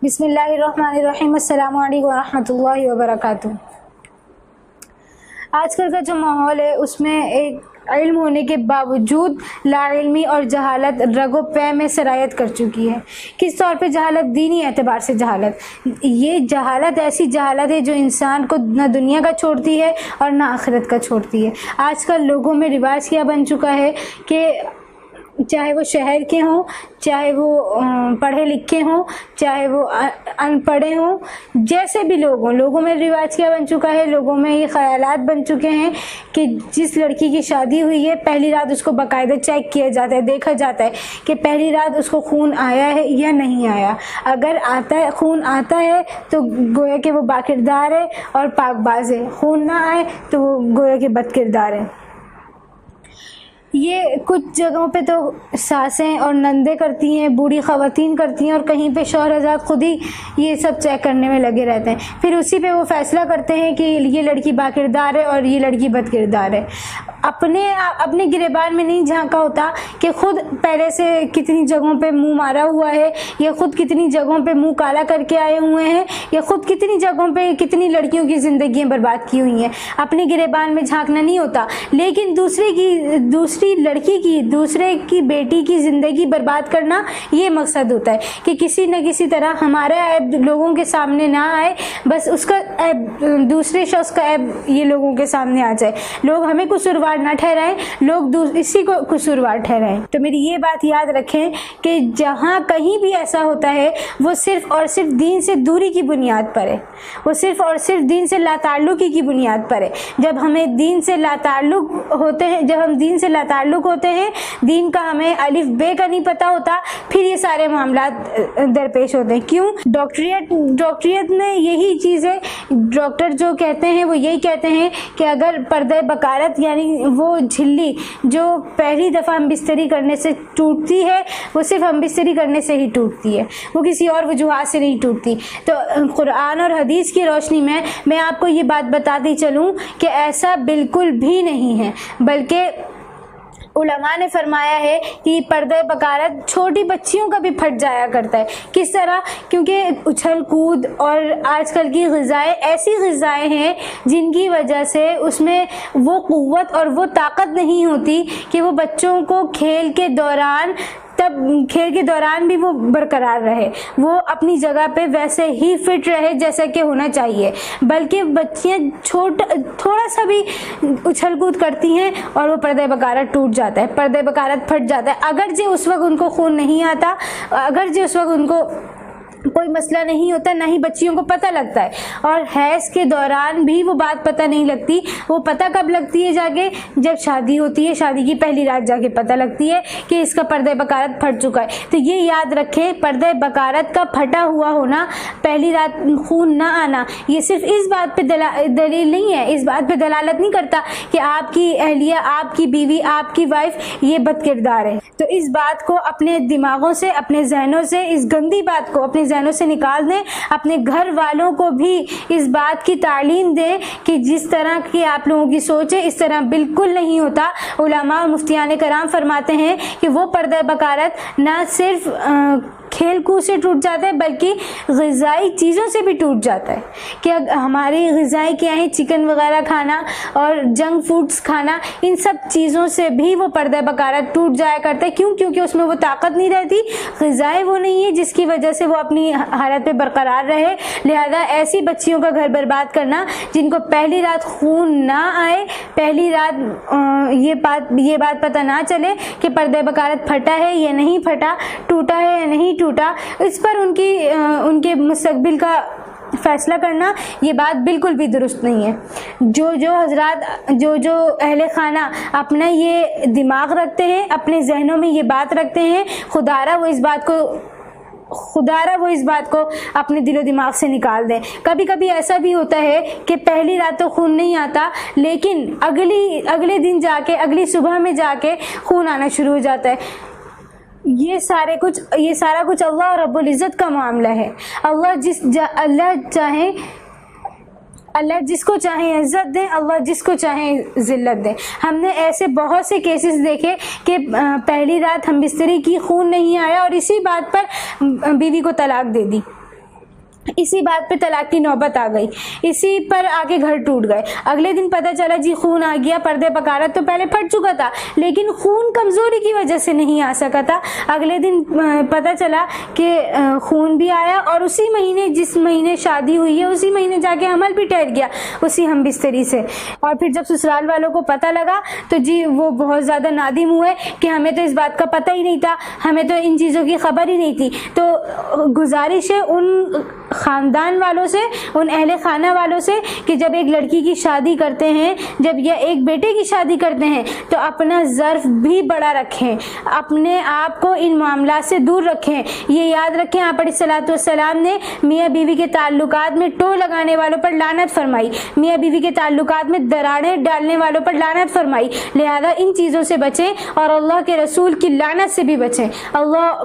بسم اللہ الرحمن الرحیم، السلام علیکم ورحمۃ اللہ وبرکاتہ۔ آج کل کا جو ماحول ہے اس میں ایک علم ہونے کے باوجود لا علمی اور جہالت رگ و پے میں سرایت کر چکی ہے۔ کس طور پہ جہالت؟ دینی اعتبار سے جہالت۔ یہ جہالت ایسی جہالت ہے جو انسان کو نہ دنیا کا چھوڑتی ہے اور نہ آخرت کا چھوڑتی ہے۔ آج کل لوگوں میں رواج کیا بن چکا ہے کہ چاہے وہ شہر کے ہوں، چاہے وہ پڑھے لکھے ہوں، چاہے وہ ان پڑھے ہوں، جیسے بھی لوگ ہوں، لوگوں میں رواج کیا بن چکا ہے، لوگوں میں یہ خیالات بن چکے ہیں کہ جس لڑکی کی شادی ہوئی ہے پہلی رات اس کو باقاعدہ چیک کیا جاتا ہے، دیکھا جاتا ہے کہ پہلی رات اس کو خون آیا ہے یا نہیں آیا۔ اگر آتا ہے، خون آتا ہے تو گویا کہ وہ با کردار ہے اور پاک باز ہے، خون نہ آئے تو وہ گویا کہ بد کردار ہے۔ یہ کچھ جگہوں پہ تو ساسیں اور نندیں کرتی ہیں، بوڑھی خواتین کرتی ہیں، اور کہیں پہ شوہر حضرات خود ہی یہ سب چیک کرنے میں لگے رہتے ہیں، پھر اسی پہ وہ فیصلہ کرتے ہیں کہ یہ لڑکی با کردار ہے اور یہ لڑکی بد کردار ہے۔ اپنے گریبان میں نہیں جھانکا ہوتا کہ خود پہلے سے کتنی جگہوں پہ منہ مارا ہوا ہے، یا خود کتنی جگہوں پہ منہ کالا کر کے آئے ہوئے ہیں، یا خود کتنی جگہوں پہ کتنی لڑکیوں کی زندگیاں برباد کی ہوئی ہیں۔ اپنے گریبان میں جھانکنا نہیں ہوتا، لیکن دوسری لڑکی کی، دوسرے کی بیٹی کی زندگی برباد کرنا، یہ مقصد ہوتا ہے کہ کسی نہ کسی طرح ہمارا عیب لوگوں کے سامنے نہ آئے، بس اس کا عیب، دوسرے شخص کا عیب یہ لوگوں کے سامنے آ جائے، لوگ ہمیں قصوروار نہ ٹھہرائیں، لوگ اسی کو قصوروار ٹھہرائیں۔ تو میری یہ بات یاد رکھیں کہ جہاں کہیں بھی ایسا ہوتا ہے وہ صرف اور صرف دین سے دوری کی بنیاد پر ہے، وہ صرف اور صرف دین سے لا تعلقی کی بنیاد پر ہے۔ جب ہمیں دین سے لا تعلق ہوتے ہیں، جب ہم دین سے لا تعلق ہوتے ہیں، دین کا ہمیں الف بے کا نہیں پتہ ہوتا، پھر یہ سارے معاملات درپیش ہوتے ہیں۔ کیوں؟ ڈاکٹریت میں یہی چیز ہے، ڈاکٹر جو کہتے ہیں وہ یہی کہتے ہیں کہ اگر پردہ بکارت یعنی وہ جھلی جو پہلی دفعہ ہم بستری کرنے سے ٹوٹتی ہے، وہ صرف ہم بستری کرنے سے ہی ٹوٹتی ہے، وہ کسی اور وجوہات سے نہیں ٹوٹتی۔ تو قرآن اور حدیث کی روشنی میں آپ کو یہ بات بتاتی چلوں کہ ایسا بالکل بھی نہیں ہے، بلکہ علماء نے فرمایا ہے کہ پردہ بکارت چھوٹی بچیوں کا بھی پھٹ جایا کرتا ہے۔ کس طرح؟ کیونکہ اچھل کود اور آج کل کی غذائیں ایسی غذائیں ہیں جن کی وجہ سے اس میں وہ قوت اور وہ طاقت نہیں ہوتی کہ وہ بچوں کو کھیل کے دوران بھی وہ برقرار رہے، وہ اپنی جگہ پہ ویسے ہی فٹ رہے جیسا کہ ہونا چاہیے، بلکہ بچیاں تھوڑا سا بھی اچھل کود کرتی ہیں اور وہ پردہ بکارت ٹوٹ جاتا ہے، پردہ بکارت پھٹ جاتا ہے۔ اگرچہ اس وقت ان کو خون نہیں آتا، اگرچہ اس وقت ان کو کوئی مسئلہ نہیں ہوتا، نہ ہی بچیوں کو پتہ لگتا ہے، اور حیض کے دوران بھی وہ بات پتہ نہیں لگتی۔ وہ پتہ کب لگتی ہے؟ جا کے جب شادی ہوتی ہے، شادی کی پہلی رات جا کے پتہ لگتی ہے کہ اس کا پردہ بکارت پھٹ چکا ہے۔ تو یہ یاد رکھیں، پردہ بکارت کا پھٹا ہوا ہونا، پہلی رات خون نہ آنا، یہ صرف اس بات پہ دلیل نہیں ہے، اس بات پہ دلالت نہیں کرتا کہ آپ کی اہلیہ، آپ کی بیوی، آپ کی وائف یہ بد کردار ہے۔ تو اس بات کو اپنے دماغوں سے، اپنے ذہنوں سے، اس گندی بات کو اپنے ذہنوں سے نکال دیں، اپنے گھر والوں کو بھی اس بات کی تعلیم دیں کہ جس طرح کی آپ لوگوں کی سوچ ہے اس طرح بالکل نہیں ہوتا۔ علماء اور مفتیان کرام فرماتے ہیں کہ وہ پردہ بکارت نہ صرف کھیل کود سے ٹوٹ جاتا ہے بلکہ غذائی چیزوں سے بھی ٹوٹ جاتا ہے، کہ ہماری غذائیں کیا ہیں، چکن وغیرہ کھانا اور جنک فوڈز کھانا، ان سب چیزوں سے بھی وہ پردہ بکارت ٹوٹ جایا کرتا ہے۔ کیوں؟ کیونکہ اس میں وہ طاقت نہیں رہتی، غذائیں وہ نہیں ہے جس کی وجہ سے وہ اپنی حالت پہ برقرار رہے۔ لہذا ایسی بچیوں کا گھر برباد کرنا جن کو پہلی رات خون نہ آئے، پہلی رات یہ بات پتہ نہ چلے کہ پردہ بکارت پھٹا ہے یا نہیں پھٹا، ٹوٹا ہے یا نہیں ٹوٹا، اس پر ان کے مستقبل کا فیصلہ کرنا، یہ بات بالکل بھی درست نہیں ہے۔ جو حضرات، جو اہل خانہ اپنا یہ دماغ رکھتے ہیں، اپنے ذہنوں میں یہ بات رکھتے ہیں، خدارہ وہ اس بات کو اپنے دل و دماغ سے نکال دیں۔ کبھی کبھی ایسا بھی ہوتا ہے کہ پہلی رات تو خون نہیں آتا، لیکن اگلے دن جا کے، اگلی صبح میں جا کے خون آنا شروع ہو جاتا ہے۔ یہ سارا کچھ اللہ رب العزت کا معاملہ ہے۔ اللہ جس کو چاہیں عزت دیں، اللہ جس کو چاہیں ذلت دیں۔ ہم نے ایسے بہت سے کیسز دیکھے کہ پہلی رات ہم بستری کی، خون نہیں آیا اور اسی بات پر بیوی کو طلاق دے دی، اسی بات پہ طلاق کی نوبت آ گئی، اسی پر آ کے گھر ٹوٹ گئے۔ اگلے دن پتہ چلا جی خون آ گیا، پردے پکارا تو پہلے پھٹ چکا تھا لیکن خون کمزوری کی وجہ سے نہیں آ سکا تھا۔ اگلے دن پتہ چلا کہ خون بھی آیا، اور اسی مہینے جس مہینے شادی ہوئی ہے اسی مہینے جا کے حمل بھی ٹھہر گیا اسی ہم بستری سے۔ اور پھر جب سسرال والوں کو پتہ لگا تو جی وہ بہت زیادہ نادم ہوئے کہ ہمیں تو اس بات کا پتہ ہی نہیں تھا، ہمیں تو ان چیزوں کی خبر ہی نہیں تھی۔ تو گزارش ہے ان خاندان والوں سے، ان اہل خانہ والوں سے کہ جب ایک لڑکی کی شادی کرتے ہیں، جب یا ایک بیٹے کی شادی کرتے ہیں تو اپنا ظرف بھی بڑا رکھیں، اپنے آپ کو ان معاملات سے دور رکھیں۔ یہ یاد رکھیں آپ علیہ الصلوۃ والسلام نے میاں بیوی کے تعلقات میں ٹو لگانے والوں پر لعنت فرمائی، میاں بیوی کے تعلقات میں دراڑیں ڈالنے والوں پر لعنت فرمائی۔ لہذا ان چیزوں سے بچیں اور اللہ کے رسول کی لعنت سے بھی بچیں۔ اللہ